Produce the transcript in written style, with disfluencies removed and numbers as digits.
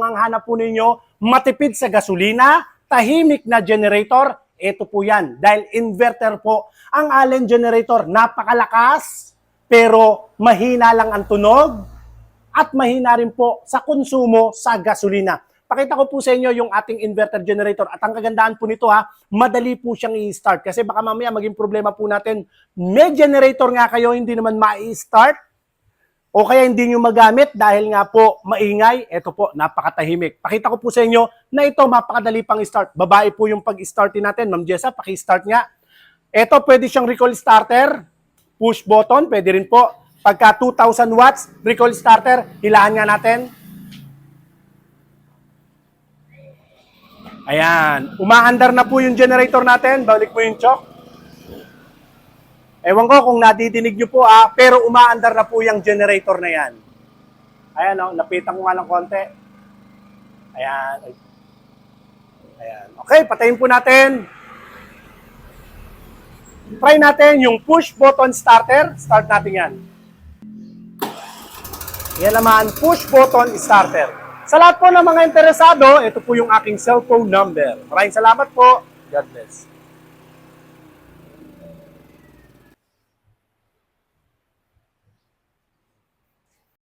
kung ang hanap po ninyo, matipid sa gasolina, tahimik na generator, ito po yan. Dahil inverter po, ang Allen generator, napakalakas, pero mahina lang ang tunog at mahina rin po sa konsumo sa gasolina. Pakita ko po sa inyo yung ating inverter generator at ang kagandahan po nito madali po siyang i-start kasi baka mamaya maging problema po natin, may generator nga kayo, hindi naman ma-i-start o kaya hindi nyo magamit dahil nga po maingay, ito po, napakatahimik. Pakita ko po sa inyo na ito mapakadali pang i-start. Babae po yung pag-startin natin. Ma'am Jessa, paki-start nga. Ito pwede siyang recall starter, push button, pwede rin po. Pagka 2,000 watts, recall starter, hilahan nga natin. Ayan, umaandar na po yung generator natin. Balik mo yung choke. Ewan ko kung nadidinig nyo po pero umaandar na po yung generator na yan. Ayan napitan ko nga ng konti. Ayan. Ayan. Okay, patayin po natin. Try natin yung push button starter. Start natin yan. Yan naman, push button starter. Sa lahat po ng mga interesado, ito po yung aking cellphone number. Maraming salamat po. God bless.